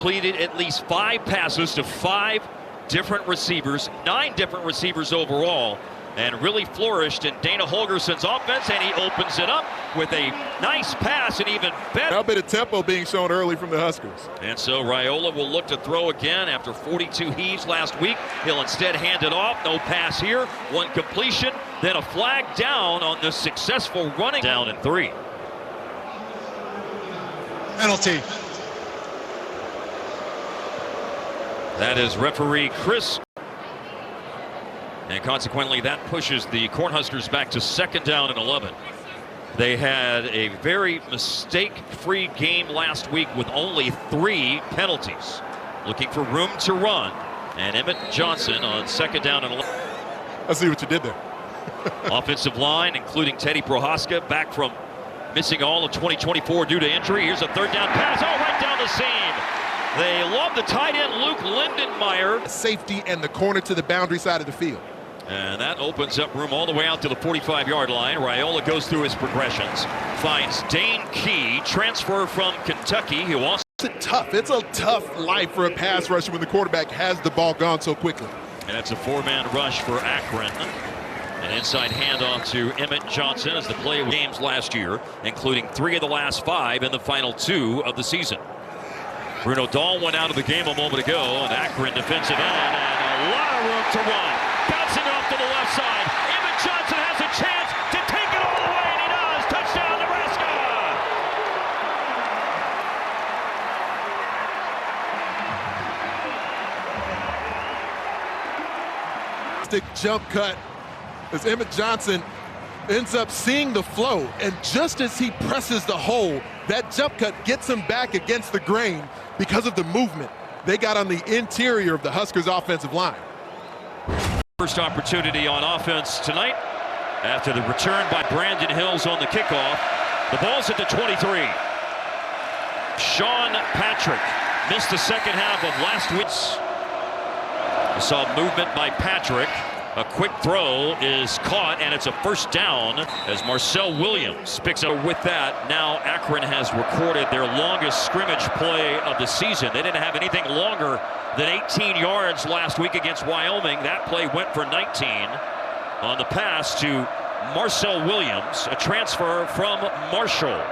Completed at least 5 passes to 5 different receivers, 9 different receivers overall, and really flourished in Dana Holgerson's offense, and he opens it up with a nice pass and even better. A bit of tempo being shown early from the Huskers. And so Raiola will look to throw again after 42 heaves last week. He'll instead hand it off. No pass here. 1 completion. Then a flag down on the successful running. Down in 3. Penalty. That is referee Chris. And consequently, that pushes the Cornhuskers back to 2nd down and 11. They had a very mistake-free game last week with only 3 penalties. Looking for room to run. And Emmett Johnson on 2nd down and 11. I see what you did there. Offensive line, including Teddy Prohaska, back from missing all of 2024 due to injury. Here's a 3rd down pass. Oh, right down the seam. They love the tight end, Luke Lindenmeyer. Safety and the corner to the boundary side of the field. And that opens up room all the way out to the 45-yard line. Raiola goes through his progressions. Finds Dane Key, transfer from Kentucky, who also... It's a tough life for a pass rusher when the quarterback has the ball gone so quickly. And it's a 4-man rush for Akron. An inside handoff to Emmett Johnson as the play of games last year, including 3 of the last 5 in the final 2 of the season. Bruno Dahl went out of the game a moment ago, and Akron defensive end, and a lot of room to run. Bouncing off to the left side. Emmett Johnson has a chance to take it all the way, and he does. Touchdown, Nebraska! Stick jump cut as Emmett Johnson ends up seeing the flow, and just as he presses the hole, that jump cut gets him back against the grain because of the movement they got on the interior of the Huskers offensive line. First opportunity on offense tonight after the return by Brandon Hills on the kickoff. The ball's at the 23. Sean Patrick missed the second half of last week's. We saw movement by Patrick. A quick throw is caught, and it's a 1st down as Marcel Williams picks up with that. Now Akron has recorded their longest scrimmage play of the season. They didn't have anything longer than 18 yards last week against Wyoming. That play went for 19 on the pass to Marcel Williams, a transfer from Marshall.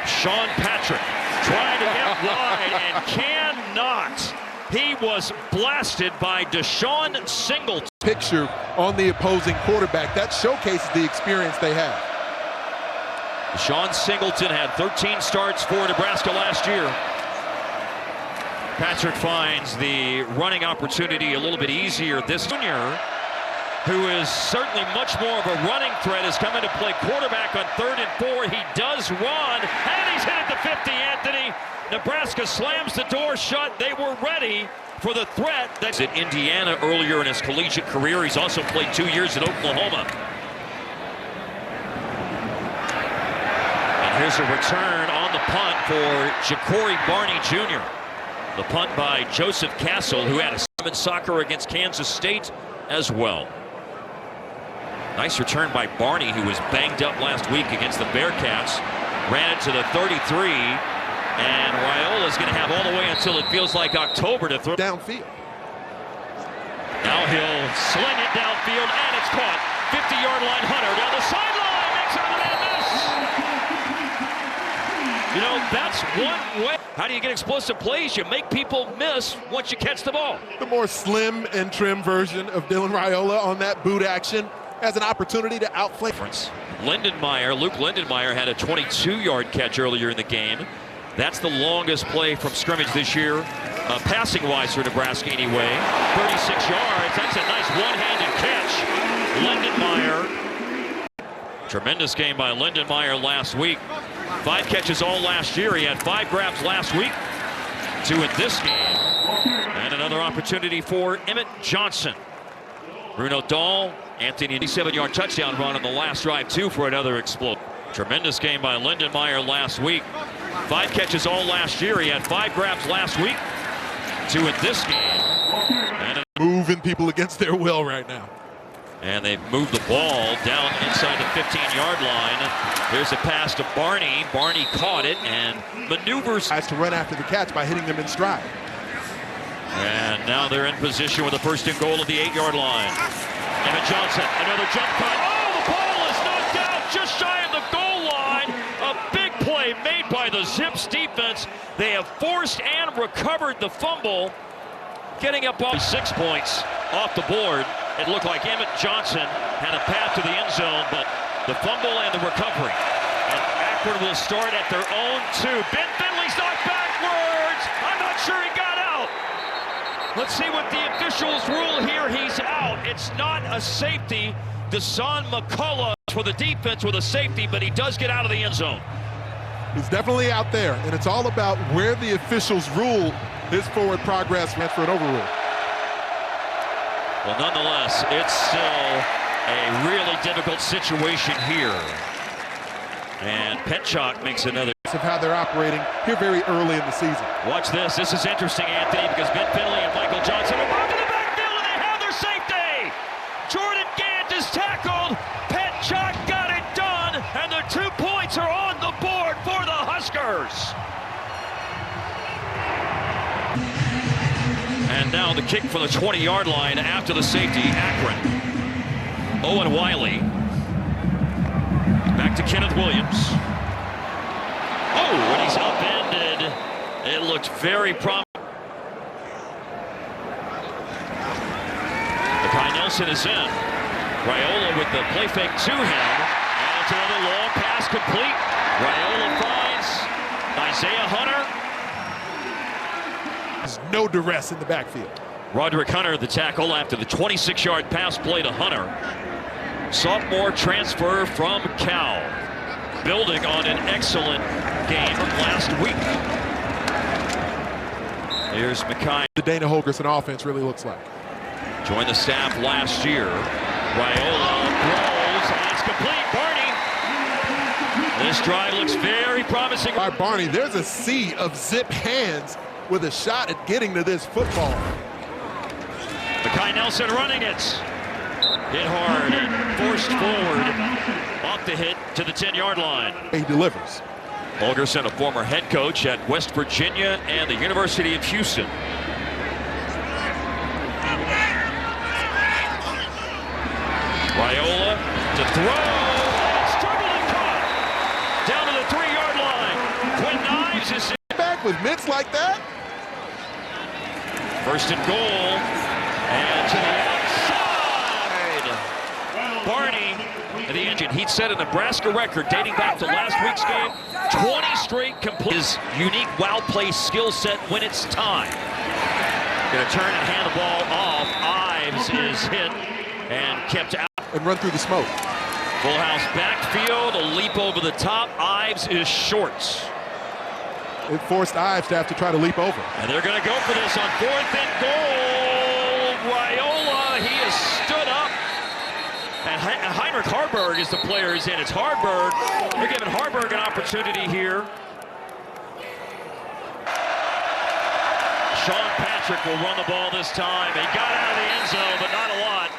Sean Patrick trying to get wide and cannot. He was blasted by Deshaun Singleton. Picture on the opposing quarterback. That showcases the experience they have. Deshaun Singleton had 13 starts for Nebraska last year. Patrick finds the running opportunity a little bit easier. This junior, who is certainly much more of a running threat, is coming to play quarterback on 3rd and 4. He does run, and he's hit at the 50, Anthony. Nebraska slams the door shut. They were ready for the threat. That's at Indiana earlier in his collegiate career. He's also played 2 years at Oklahoma. And here's a return on the punt for Ja'Cory Barney Jr. The punt by Joseph Castle, who had a 7 soccer against Kansas State as well. Nice return by Barney, who was banged up last week against the Bearcats. Ran it to the 33. And Raiola's going to have all the way until it feels like October to throw downfield. Now he'll sling it downfield, and it's caught. 50-yard line, Hunter down the sideline, makes it a miss. You know, that's one way. How do you get explosive plays? You make people miss once you catch the ball. The more slim and trim version of Dylan Raiola on that boot action has an opportunity to outflank. Lindenmeyer, Luke Lindenmeyer had a 22-yard catch earlier in the game. That's the longest play from scrimmage this year, passing-wise for Nebraska anyway. 36 yards. That's a nice one-handed catch. Lindenmeyer. Tremendous game by Lindenmeyer last week. 5 catches all last year. He had 5 grabs last week, 2 in this game. And another opportunity for Emmett Johnson. Bruno Dahl, Anthony, 87-yard touchdown run on the last drive, too, for another explosion. Tremendous game by Lindenmeyer last week. 5 catches all last year. He had 5 grabs last week, 2 in this game. And moving people against their will right now. And they've moved the ball down inside the 15-yard line. Here's a pass to Barney. Barney caught it and maneuvers. Has to run after the catch by hitting them in stride. And now they're in position with a first and goal at the 8-yard line. Emmett Johnson, another jump cut. Oh, the ball is knocked out just shy of the goal line. A big play made by the Zips defense. They have forced and recovered the fumble. Getting up off 6 points off the board. It looked like Emmett Johnson had a path to the end zone, but the fumble and the recovery. And Akron will start at their own 2. Ben Finley's knocked backwards. I'm not sure he got out. Let's see what the officials rule here. He's out. It's not a safety. Desan McCullough for the defense with a safety, but he does get out of the end zone. He's definitely out there, and it's all about where the officials rule his forward progress went for an overrule. Well, nonetheless, it's still a really difficult situation here. And Petchak makes another. Of how they're operating here very early in the season. Watch this. This is interesting, Anthony, because Ben Finley and Michael Johnson are moved to the backfield, and they have their safety. Jordan Gant is tackled. Petchak got it done, and the 2 points are on the board for the Huskers. And now the kick from the 20-yard line after the safety, Akron. Owen Wiley. Back to Kenneth Williams. Oh, when he's upended, it looked very promising. Kai Nelson is in. Raiola with the play fake to him. And it's another long pass complete. Raiola finds Isaiah Hunter. There's no duress in the backfield. Roderick Hunter, the tackle after the 26-yard pass play to Hunter. Sophomore transfer from Cal. Building on an excellent game last week. Here's McKay. The Dana Holgorsen offense really looks like. Joined the staff last year. Raiola rolls, and it's complete. Barney. This drive looks very promising. By Barney, there's a sea of Zip hands with a shot at getting to this football. McKay Nelson running it. Hit hard and forced forward. Off the hit to the 10-yard line. He delivers. Holgorsen, a former head coach at West Virginia and the University of Houston. Raiola to throw. Struggled and caught. Down to the 3-yard line. Quinn Knives is back with mitts like that. First and goal. And to the outside. Barney, the engine. He'd set a Nebraska record dating back to last week's game. 20 straight complete. His unique wow play skill set when it's time. Gonna turn and hand the ball off. Ives is hit and kept out. And run through the smoke. Full house backfield, a leap over the top. Ives is short. It forced Ives to have to try to leap over. And they're going to go for this on 4th and goal. Raiola, he has stood up. And Heinrich Harburg is the player who's in. It's Harburg. They're giving Harburg an opportunity here. Sean Patrick will run the ball this time. He got out of the end zone, but not a lot.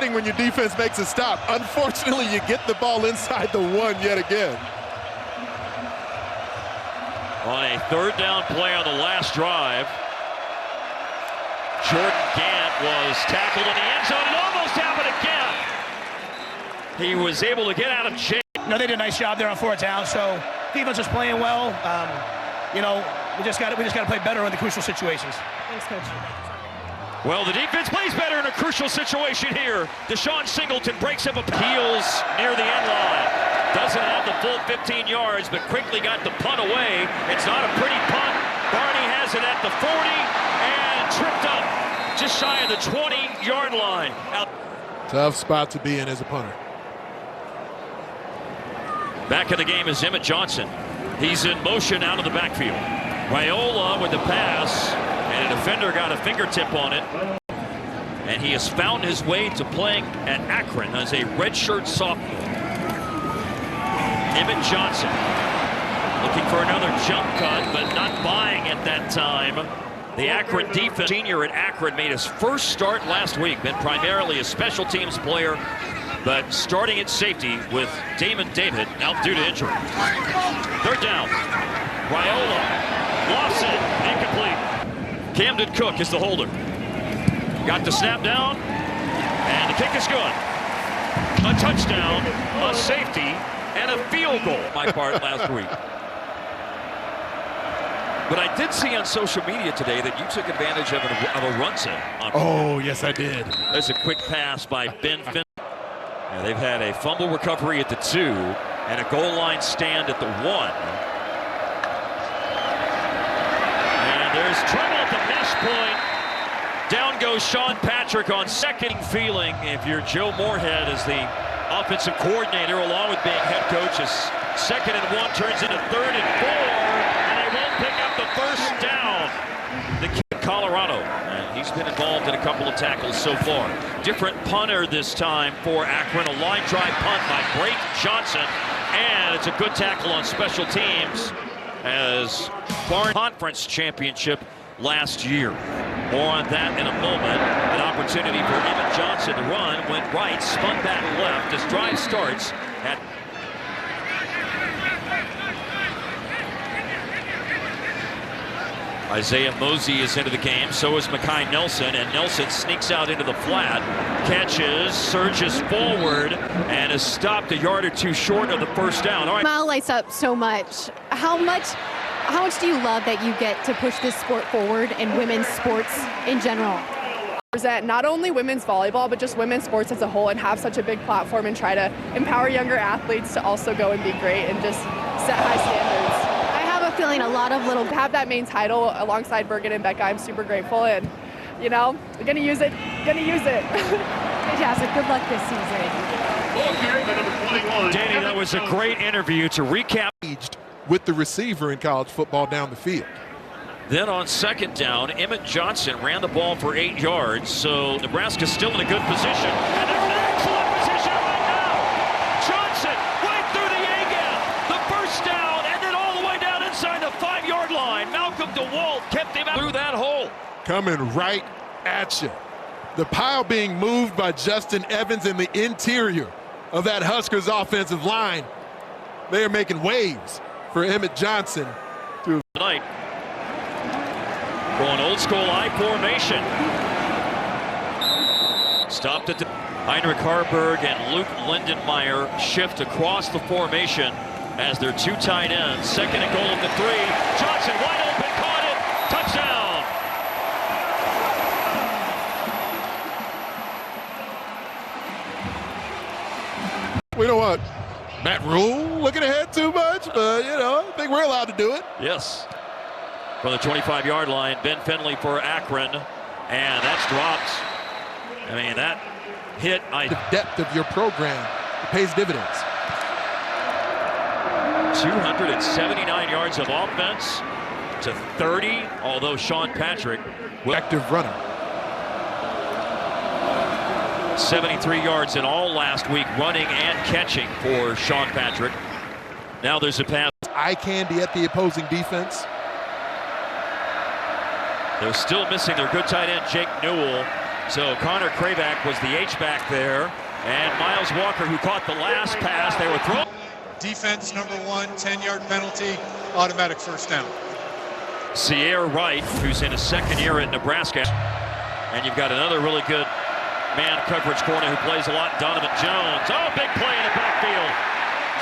When your defense makes a stop, unfortunately, you get the ball inside the 1 yet again. On a 3rd down play on the last drive, Jordan Gant was tackled in the end zone. It almost happened again. He was able to get out of jail. No, they did a nice job there on 4th down. So defense is playing well. You know, we just got to play better in the crucial situations. Thanks, Coach. Well, the defense plays better in a crucial situation here. Deshaun Singleton breaks up a heels near the end line. Doesn't have the full 15 yards, but quickly got the punt away. It's not a pretty punt. Barney has it at the 40 and tripped up just shy of the 20-yard line. Tough spot to be in as a punter. Back in the game is Emmett Johnson. He's in motion out of the backfield. Raiola with the pass, and a defender got a fingertip on it. And he has found his way to playing at Akron as a redshirt sophomore. Emmett Johnson looking for another jump cut, but not buying it that time. The Akron defense senior at Akron made his first start last week. Been primarily a special teams player, but starting at safety with Damon David, now due to injury. Third down. Raiola lofts it, incomplete. Camden Cook is the holder. Got the snap down, and the kick is good. A touchdown, a safety, and a field goal. My part last week. But I did see on social media today that you took advantage of a run set. Oh, yes, I did. There's a quick pass by Ben Finley. Yeah, they've had a fumble recovery at the 2 and a goal line stand at the 1. And there's trouble at the mesh point. Down goes Sean Patrick on second. Feeling if you're Joe Moorhead as the offensive coordinator along with being head coach, as 2nd and 1 turns into 3rd and 4, and they won't pick up the first down. The kid Colorado, and he's been involved in a couple of tackles so far. Different punter this time for Akron, a line drive punt by Blake Johnson, and it's a good tackle on special teams as Barn Conference Championship last year. More on that in a moment. An opportunity for Emmett Johnson to run, went right, spun back left as drive starts at Isaiah Mosey is into the game, so is Mekhi Nelson, and Nelson sneaks out into the flat, catches, surges forward, and is stopped a yard or two short of the first down. All right. Smile lights up so much. How much do you love that you get to push this sport forward and women's sports in general? Present not only women's volleyball, but just women's sports as a whole, and have such a big platform and try to empower younger athletes to also go and be great and just set high standards. Feeling a lot of little have that main title alongside Bergen and Becca. I'm super grateful, and you know, we're gonna use it. Fantastic. Good luck this season. Danny, that was a great interview to recap. With the receiver in college football down the field. Then on 2nd down, Emmett Johnson ran the ball for 8 yards, so Nebraska's still in a good position. And they're in an excellent position right now. Johnson right through the A-gap. The first down, and then all the way down inside the 5-yard line. Malcolm DeWalt kept him out through that hole. Coming right at you. The pile being moved by Justin Evans in the interior of that Huskers offensive line. They are making waves for Emmett Johnson tonight. Going old school I formation. Stopped at the Heinrich Harburg and Luke Lindenmeyer shift across the formation as their 2 tight ends. 2nd and goal at the 3. Johnson wide open, caught touchdown. We know what? Matt Rule looking ahead too much, but you know, I think we're allowed to do it. Yes. From the 25-yard line, Ben Finley for Akron, and that's dropped. I mean, that hit. The depth of your program pays dividends. 279 yards of offense to 30, although Sean Patrick active runner. 73 yards in all last week, running and catching for Sean Patrick. Now there's a pass. Eye candy at the opposing defense. They're still missing their good tight end, Jake Newell. So Connor Krabak was the H-back there. And Miles Walker, who caught the last pass, they were throwing. Defense number 1, 10-yard penalty, automatic first down. Sierra Wright, who's in his 2nd year at Nebraska. And you've got another really good man coverage corner who plays a lot, Donovan Jones. Oh, big play in the backfield.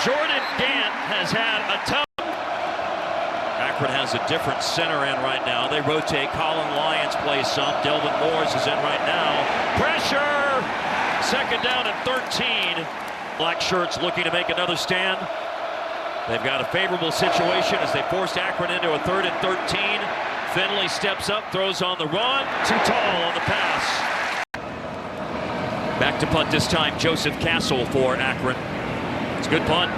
Jordan Gant has had a tough. Akron has a different center in right now. They rotate. Colin Lyons plays some. Delvin Morris is in right now. Pressure! 2nd down and 13. Black shirts looking to make another stand. They've got a favorable situation as they forced Akron into a 3rd and 13. Finley steps up, throws on the run. Too tall on the pass. Back to punt this time, Joseph Castle for Akron. It's a good punt.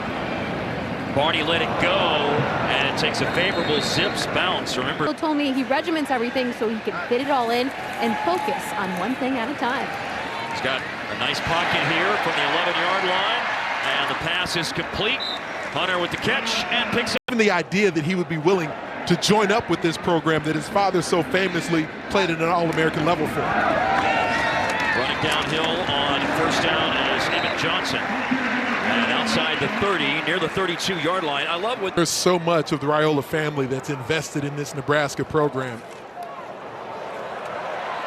Barney let it go, and it takes a favorable zips bounce. Remember, Bill told me he regiments everything so he can fit it all in and focus on one thing at a time. he's got a nice pocket here from the 11-yard line, and the pass is complete. Hunter with the catch and picks up. The idea that he would be willing to join up with this program that his father so famously played at an All-American level for. Running downhill on first down is Emmett Johnson. And outside the 30, near the 32-yard line. I love what... There's so much of the Raiola family that's invested in this Nebraska program.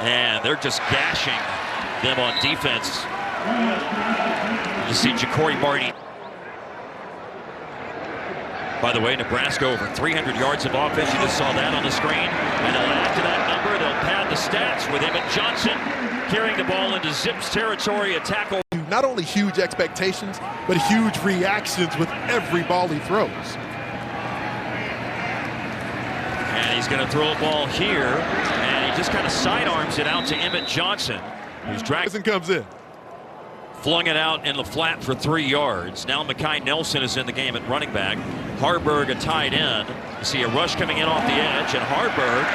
And they're just gashing them on defense. You see Ja'Cory Barney. By the way, Nebraska over 300 yards of offense. You just saw that on the screen. And they'll add to that number. They'll pad the stats with Emmett Johnson carrying the ball into Zips territory. A tackle. Not only huge expectations, but huge reactions with every ball he throws. And he's going to throw a ball here. And he just kind of sidearms it out to Emmett Johnson, who's dragged and comes in. Flung it out in the flat for 3 yards. Now Mekhi Nelson is in the game at running back. Harburg a tight end. You see a rush coming in off the edge, and Harburg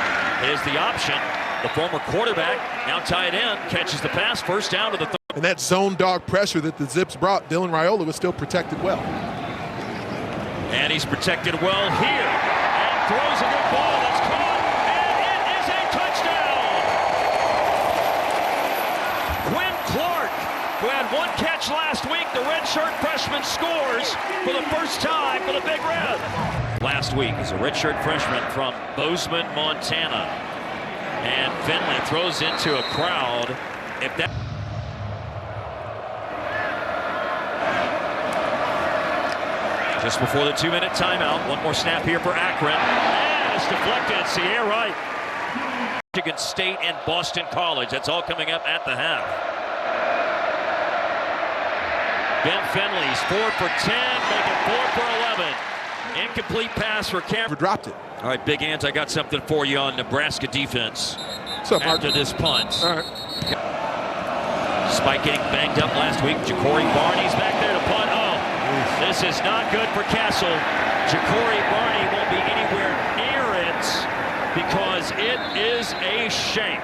is the option. The former quarterback, now tight end, catches the pass, first down to the 30. And that zone dog pressure that the Zips brought, Dylan Raiola was still protected well. And he's protected well here. And throws a good ball that's caught. And it is a touchdown. Quinn Clark, who had 1 catch last week, the redshirt freshman scores for the first time for the Big Red. Last week is a redshirt freshman from Bozeman, Montana. And Finley throws into a crowd. If that... Just before the 2-minute timeout. One more snap here for Akron. And it's deflected. Sierra Wright. Michigan State and Boston College. That's all coming up at the half. Ben Finley's 4 for 10, making 4 for 11. Incomplete pass for Cameron. Dropped it. All right, Big Ans, I got something for you on Nebraska defense. What's up, Mark? After this punt. All right. Spike getting banged up last week. Ja'Cory Barney's back there to punt. Oh, this is not good for Castle. Ja'Cory Barney won't be anywhere near it because it is a shank.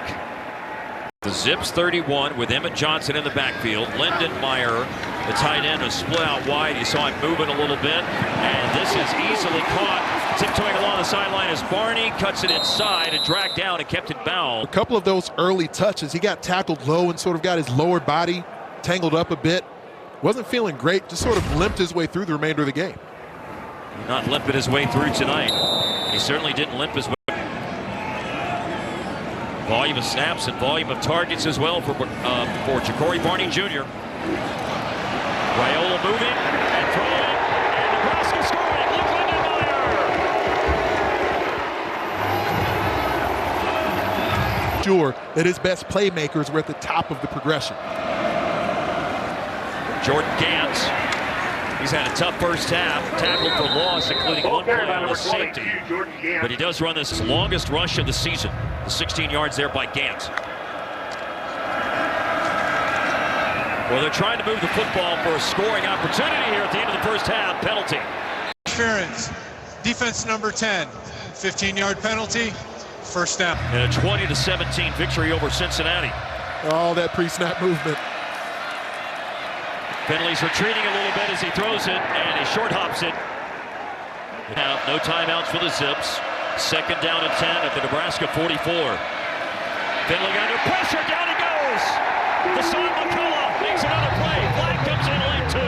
The Zips 31 with Emmett Johnson in the backfield. Lyndon Meyer, the tight end, is split out wide. You saw him moving a little bit. And this is easily caught. Tiptoeing along the sideline as Barney cuts it inside and dragged down and kept it bound. A couple of those early touches, he got tackled low and sort of got his lower body tangled up a bit. Wasn't feeling great, just sort of limped his way through the remainder of the game. Not limping his way through tonight. He certainly didn't limp his way. Volume of snaps and volume of targets as well for Ja'Cory Barney Jr. Raiola moving and throwing, and Nebraska scoring. Luke Lindenmeyer. Sure that his best playmakers were at the top of the progression. Jordan Gant, he's had a tough first half, tackled for loss, including 1 play on the safety. But he does run this longest rush of the season. The 16 yards there by Gant. Well, they're trying to move the football for a scoring opportunity here at the end of the first half. Penalty. Interference. Defense number 10. 15-yard penalty. First down. And a 20-17 victory over Cincinnati. All that pre-snap movement. Finley's retreating a little bit as he throws it, and he short hops it. Now, no timeouts for the Zips. Second down and 10 at the Nebraska 44. Finley under pressure, down he goes. Hassan McCullough makes another play. Flag comes in lane 2.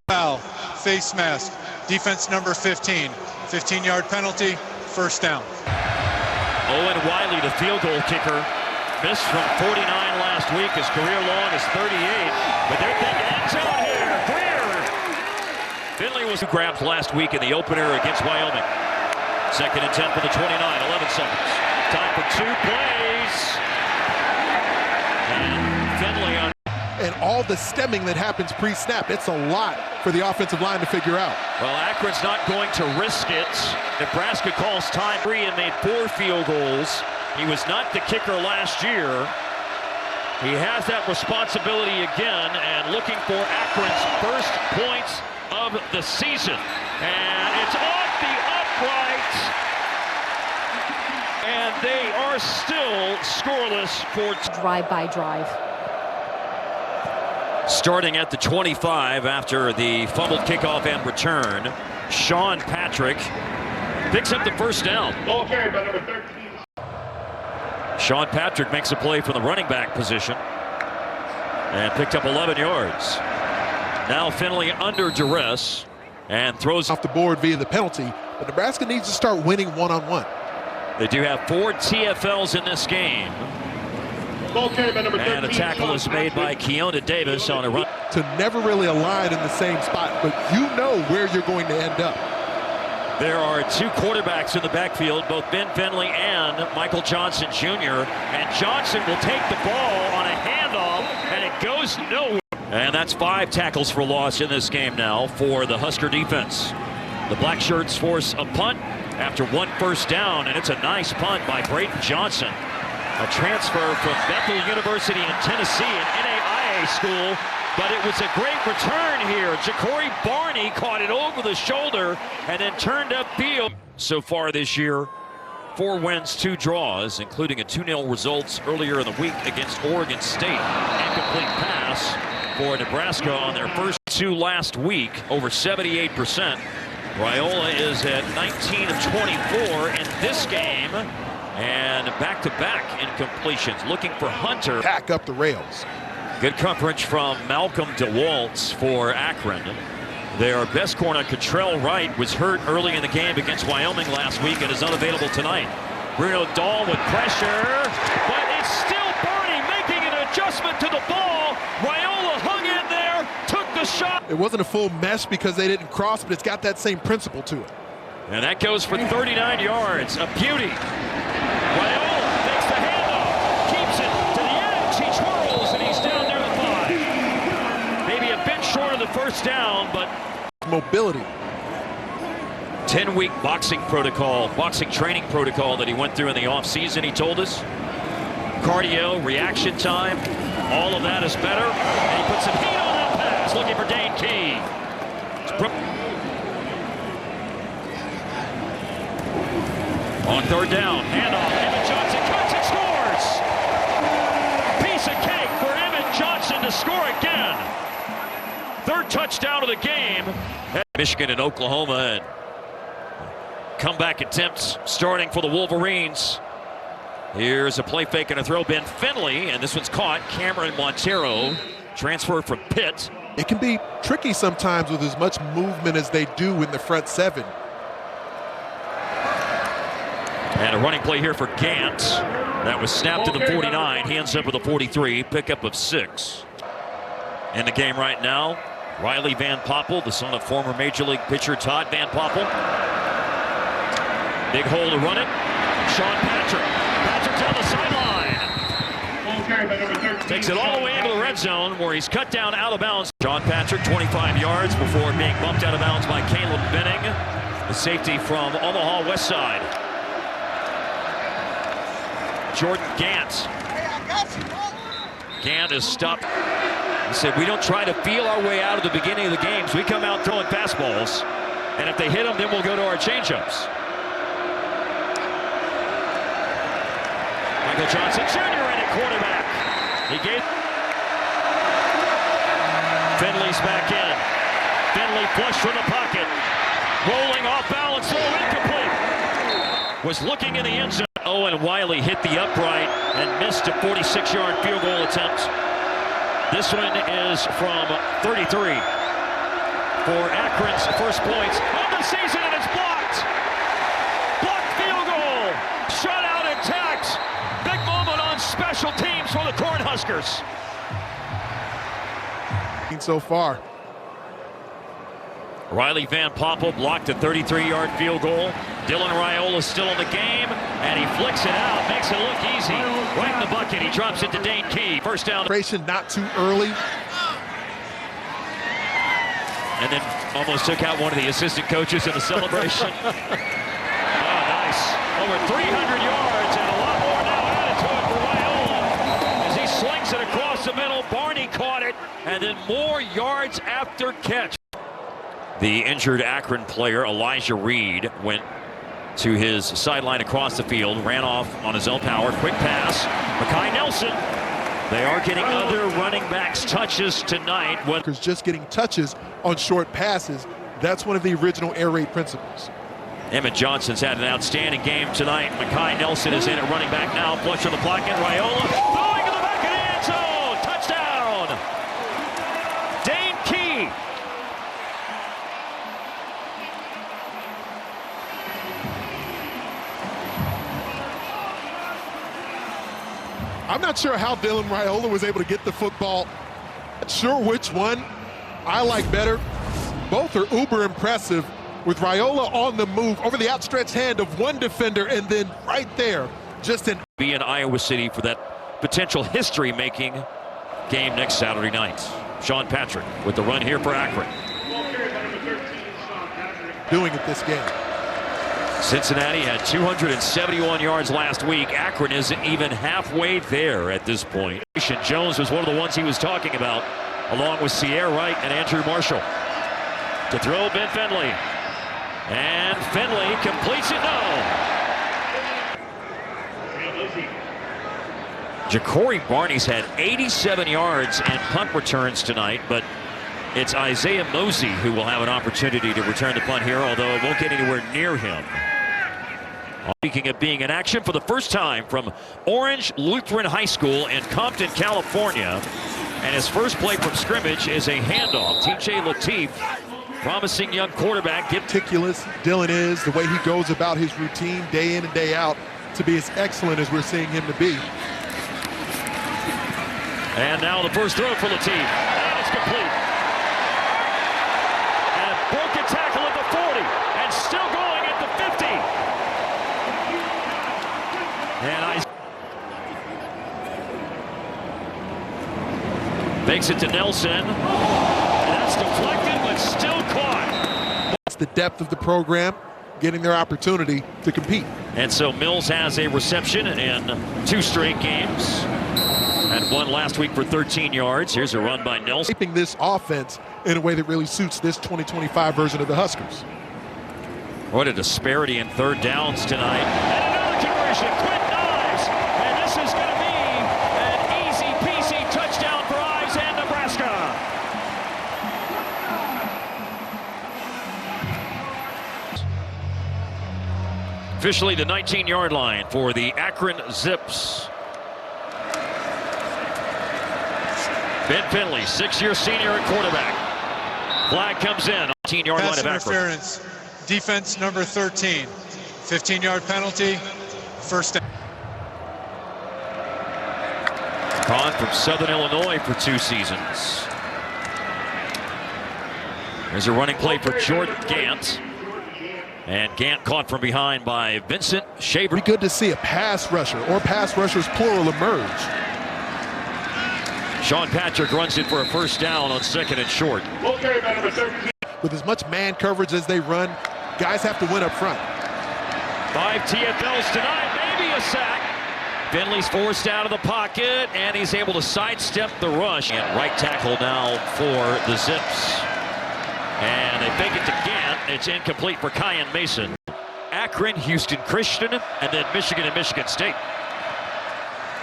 Foul, face mask, defense number 15. 15-yard penalty, first down. Owen Wiley, the field goal kicker, missed from 49 last week. His career long is 38. But they're thinking end zone here. Greer. Finley was 2 grabs last week in the opener against Wyoming. Second and 10 for the 29, 11 seconds. Time for 2 plays. And Finley on. And all the stemming that happens pre-snap, it's a lot for the offensive line to figure out. Well, Akron's not going to risk it. Nebraska calls time 3 and made 4 field goals. He was not the kicker last year. He has that responsibility again and looking for Akron's first points of the season. And it's off the upright. And they are still scoreless for Drive-by-drive. Starting at the 25 after the fumbled kickoff and return, Sean Patrick Picks up the first down. Ball carried by number 13. Sean Patrick makes a play from the running back position and picked up 11 yards. Now Finley under duress and throws off the board via the penalty, but Nebraska needs to start winning one-on-one. They do have 4 TFLs in this game. Ball carried by number 13. And a tackle is made by Keona Davis on a run. To never really align in the same spot, but you know where you're going to end up. There are 2 quarterbacks in the backfield, both Ben Finley and Michael Johnson Jr. And Johnson will take the ball on a handoff, and it goes nowhere. And that's 5 tackles for loss in this game now for the Husker defense. The Black Shirts force a punt after 1 first down, and it's a nice punt by Braden Johnson. A transfer from Bethel University in Tennessee, an NAIA school, but it was a great return here. Ja'Cory Barney caught it over the shoulder and then turned upfield. So far this year, 4 wins, 2 draws, including a 2-0 results earlier in the week against Oregon State. Incomplete pass for Nebraska on their first 2 last week, over 78%. Raiola is at 19 of 24 in this game, and back-to-back incompletions, looking for Hunter. Pack up the rails. Good coverage from Malcolm DeWaltz for Akron. Their best corner, Cottrell Wright, was hurt early in the game against Wyoming last week and is unavailable tonight. Bruno Dahl with pressure, but it's still Barney making an adjustment to the ball. Raiola hung in there, took the shot. It wasn't a full mesh because they didn't cross, but it's got that same principle to it. And that goes for 39 yards. A beauty. Raiola takes the handoff, keeps it to the edge. He twirls, and he's down there to 5. Maybe a bit short of the first down, but mobility. 10-week boxing training protocol that he went through in the offseason, he told us. Cardio, reaction time, all of that is better. And he puts some heat on that pass, looking for Dane Key. On 3rd down, handoff, Emmett Johnson cuts and scores! Piece of cake for Emmett Johnson to score again. 3rd touchdown of the game. Michigan and Oklahoma, and comeback attempts starting for the Wolverines. Here's a play fake and a throw, Ben Finley, and this one's caught. Cameron Montero, transfer from Pitt. It can be tricky sometimes with as much movement as they do in the front 7. And a running play here for Gant. That was snapped to the 49. He ends up with a 43, pickup of 6. In the game right now, Riley Van Poppel, the son of former Major League pitcher Todd Van Poppel. Big hole to run it. Sean Patrick. Patrick's on the sideline. Takes it all the way into the red zone where he's cut down out of bounds. Sean Patrick, 25 yards before being bumped out of bounds by Caleb Benning, the safety from Omaha West Side. Jordan Gant. Gant is stopped. He said, we don't try to feel our way out of the beginning of the games. We come out throwing fastballs, and if they hit them, then we'll go to our changeups. Michael Johnson Jr. in at quarterback. He gave. Finley's back in. Finley flush from the pocket. Rolling off balance, throw incomplete. Was looking in the end zone. Owen Wiley hit the upright and missed a 46-yard field goal attempt. This one is from 33 for Akron's first points of the season, and it's blocked. Blocked field goal. Shutout intact. Big moment on special teams for the Cornhuskers. So far. Riley Van Poppel blocked a 33-yard field goal. Dylan Raiola still in the game, and he flicks it out, makes it look easy. Right in the bucket, he drops it to Dane Key. First down. Not too early. And then almost took out one of the assistant coaches in the celebration. Oh, nice. Over 300 yards and a lot more now added to it for Raiola. As he slings it across the middle, Barney caught it, and then more yards after catch. The injured Akron player, Elijah Reed, went to his sideline across the field, ran off on his own power. Quick pass. Makai Nelson. They are getting other running backs touches tonight. Just getting touches on short passes. That's one of the original air raid principles. Emmett Johnson's had an outstanding game tonight. Mekhi Nelson is in at running back now. Flush from the pocket. Raiola throwing in the back of the end zone. Touchdown. Dane Key. I'm not sure how Dylan Raiola was able to get the football. Not sure which one I like better. Both are uber impressive, with Raiola on the move over the outstretched hand of one defender, and then right there, just an be in Iowa City for that potential history-making game next Saturday night. Sean Patrick with the run here for Akron. doing it this game. Cincinnati had 271 yards last week. Akron isn't even halfway there at this point. Jones was one of the ones he was talking about, along with Sierra Wright and Andrew Marshall. To throw, Ben Finley. And Finley completes it. No. Ja'Cory Barney's had 87 yards and punt returns tonight, but it's Isaiah Mosey who will have an opportunity to return the punt here, although it won't get anywhere near him. Speaking of being in action for the first time from Orange Lutheran High School in Compton, California. And his first play from scrimmage is a handoff. TJ Lateef, promising young quarterback. Meticulous Dylan is, the way he goes about his routine day in and day out, to be as excellent as we're seeing him to be. And now the first throw for Lateef. And it's complete. And broken tackle at the 40. And still going at the 50. And fakes it to Nelson. And that's deflected, but still caught. That's the depth of the program, getting their opportunity to compete. And so Mills has a reception in 2 straight games. And one last week for 13 yards. Here's a run by Nelson. Shaping this offense in a way that really suits this 2025 version of the Huskers. What a disparity in third downs tonight. And another conversion. Quick Knives. And this is going to be an easy-peasy touchdown for Ives and Nebraska. Officially the 19-yard line for the Akron Zips. Ben Finley, 6-year senior at quarterback. Flag comes in. 19-yard line of Akron. Interference. Defense number 13. 15-yard penalty. First down. Kahn from Southern Illinois for 2 seasons. There's a running play for Jordan Gant. And Gant caught from behind by Vincent Shaver. Pretty good to see a pass rusher, or pass rushers plural, emerge. Sean Patrick runs it for a first down on 2nd and short. With as much man coverage as they run, guys have to win up front. 5 TFLs tonight, maybe a sack. Finley's forced out of the pocket, and he's able to sidestep the rush. And right tackle now for the Zips. And they fake it to Gant. It's incomplete for Kyan Mason. Akron, Houston Christian, and then Michigan and Michigan State.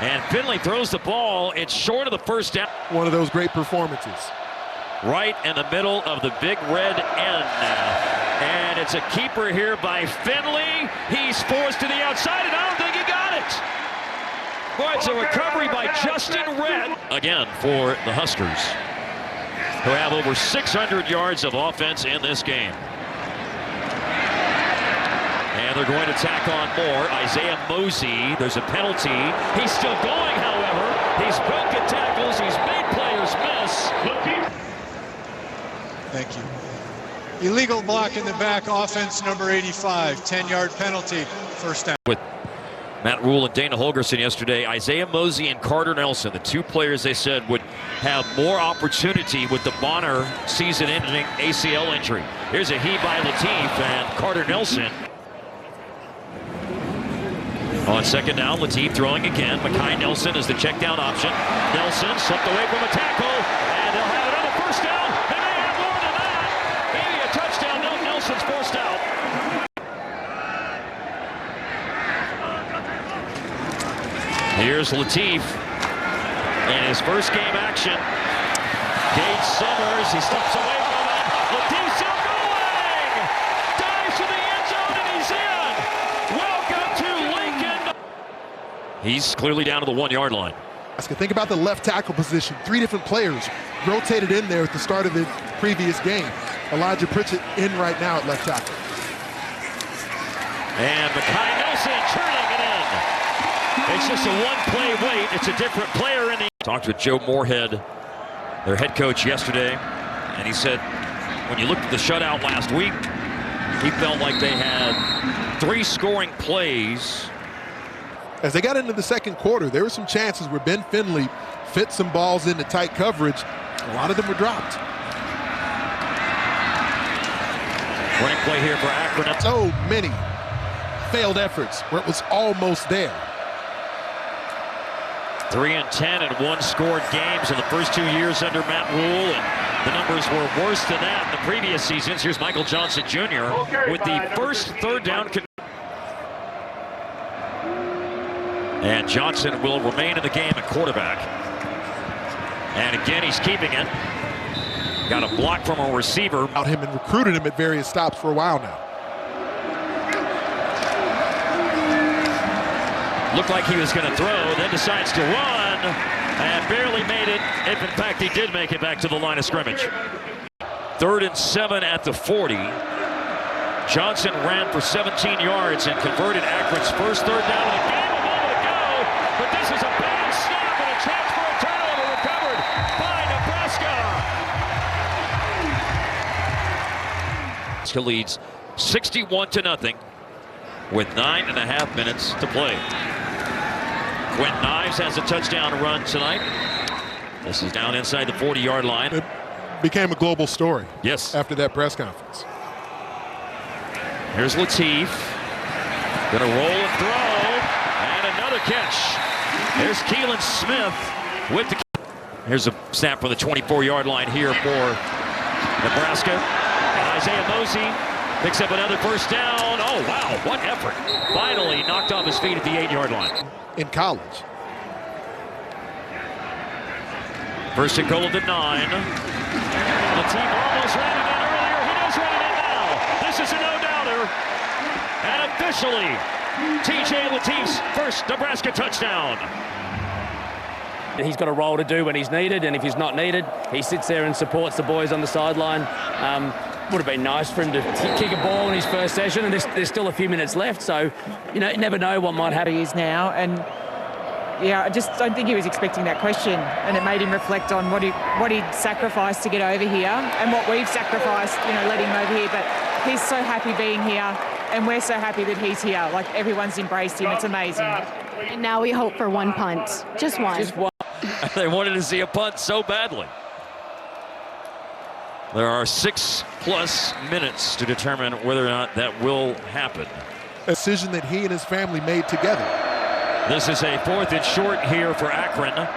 And Finley throws the ball. It's short of the first down. One of those great performances. Right in the middle of the big red N. And it's a keeper here by Finley. He's forced to the outside, and I don't think he got it. Boy, it's a recovery by Justin Red. Again for the Huskers, who have over 600 yards of offense in this game. And they're going to tack on more. Isaiah Mosey, there's a penalty. He's still going, however. He's broken tackles. He's made players miss. Thank you. Illegal block in the back, offense number 85. 10-yard penalty, first down. With Matt Rule and Dana Holgerson yesterday, Isaiah Mosey and Carter Nelson, the 2 players they said would have more opportunity with the Bonner season-ending ACL injury. Here's a heave by Lateef and Carter Nelson. On 2nd down, Lateef throwing again. Mekhi Nelson is the check down option. Nelson slipped away from a tackle, and they'll have another first down. They may have more than that. Maybe a touchdown. No, Nelson's forced out. Here's Lateef in his first game action. Gage Summers, he steps away from it. Lateef still going! Dives to the end zone, and he's He's clearly down to the 1-yard line. Think about the left tackle position. 3 different players rotated in there at the start of the previous game. Elijah Pritchett in right now at left tackle. And Mekhi Nelson turning it in. It's just a one-play wait. It's a different player in the... Talked with Joe Moorhead, their head coach, yesterday, and he said when you looked at the shutout last week, he felt like they had 3 scoring plays. As they got into the second quarter, there were some chances where Ben Finley fit some balls into tight coverage. A lot of them were dropped. Running play here for Akron. So many failed efforts where it was almost there. 3-10 and 1 scored games in the first 2 years under Matt Rule, and the numbers were worse than that in the previous seasons. Here's Michael Johnson Jr. with the first third down. And Johnson will remain in the game at quarterback. And again, he's keeping it. Got a block from a receiver. Out him and recruited him at various stops for a while now. Looked like he was going to throw, then decides to run, and barely made it, if in fact he did make it back to the line of scrimmage. 3rd and 7 at the 40. Johnson ran for 17 yards and converted Akron's first third down of the game. A moment ago, but this is a bad snap and a chance for a turnover recovered by Nebraska. Nebraska leads 61-0 with 9.5 minutes to play. Quentin Ives has a touchdown run tonight. This is down inside the 40-yard line. It became a global story. Yes. After that press conference. Here's Latif. Gonna roll and throw. And another catch. There's Keelan Smith with the... Here's a snap from the 24-yard line here for Nebraska. And Isaiah Mosey picks up another first down. Oh, wow, what effort. Finally knocked off his feet at the 8-yard line. In college. First and goal at the 9. Latif almost ran it in earlier. He does run it in now. This is a no-doubter. And officially, TJ Latif's first Nebraska touchdown. He's got a role to do when he's needed, and if he's not needed, he sits there and supports the boys on the sideline. Would have been nice for him to kick a ball in his first session, and there's still a few minutes left, so you never know what might happen. He is now, and yeah, I just don't think he was expecting that question, and it made him reflect on what he'd sacrificed to get over here and what we've sacrificed, letting him over here. But he's so happy being here, and we're so happy that he's here. Like, everyone's embraced him. It's amazing. And now we hope for one punt. Just one. Just one. They wanted to see a punt so badly. There are 6+ minutes to determine whether or not that will happen. A decision that he and his family made together. This is a 4th and short here for Akron. And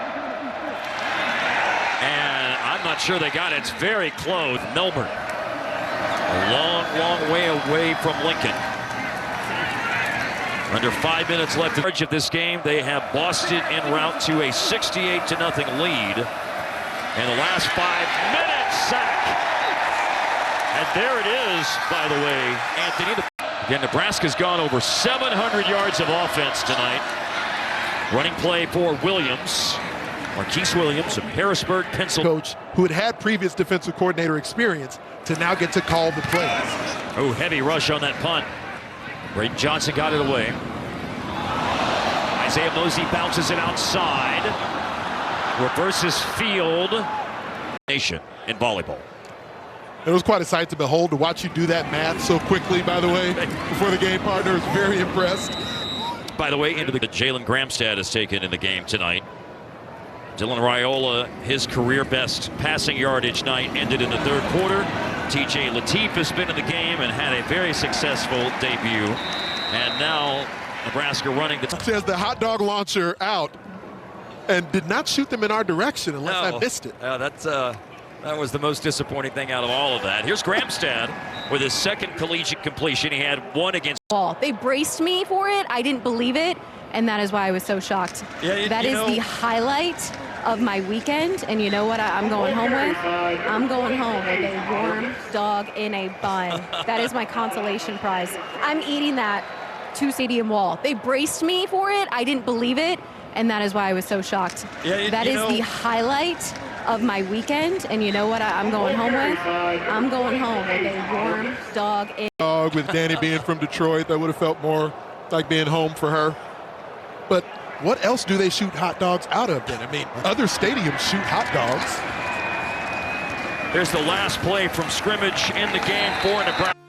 I'm not sure they got it. It's very close. Melbourne. A long, long way away from Lincoln. Under 5 minutes left in of this game. They have Boston en route to a 68-0 lead. In the last 5 minutes, sack. And there it is, by the way, Anthony. Again, Nebraska's gone over 700 yards of offense tonight. Running play for Williams. Marquise Williams of Harrisburg, Pennsylvania. Coach who had previous defensive coordinator experience to now get to call the plays. Oh, heavy rush on that punt. Braden Johnson got it away. Isaiah Mosey bounces it outside. Reverses field. Nation in volleyball. It was quite a sight to behold to watch you do that math so quickly, by the way, before the game. Partner was very impressed. By the way, into the Jalen Gramstad has taken in the game tonight. Dylan Raiola, his career best passing yardage night ended in the 3rd quarter. TJ Latif has been in the game and had a very successful debut. And now Nebraska running the... Says the hot dog launcher out and did not shoot them in our direction unless I missed it. That was the most disappointing thing out of all of that. Here's Gramstad with his 2nd collegiate completion. He had 1 against... They braced me for it. I didn't believe it, and that is why I was so shocked. Yeah, that is the highlight of my weekend, and you know what I'm going home with? I'm going home with a warm dog in a bun. That is my consolation prize. I'm eating that two-stadium wall. They braced me for it. I didn't believe it, and that is why I was so shocked. Yeah, that is the highlight of my weekend, and you know what I'm going home with? I'm going home with a warm dog. With Danny being from Detroit, that would have felt more like being home for her. But what else do they shoot hot dogs out of then? I mean, other stadiums shoot hot dogs. Here's the last play from scrimmage in the game for Nebraska.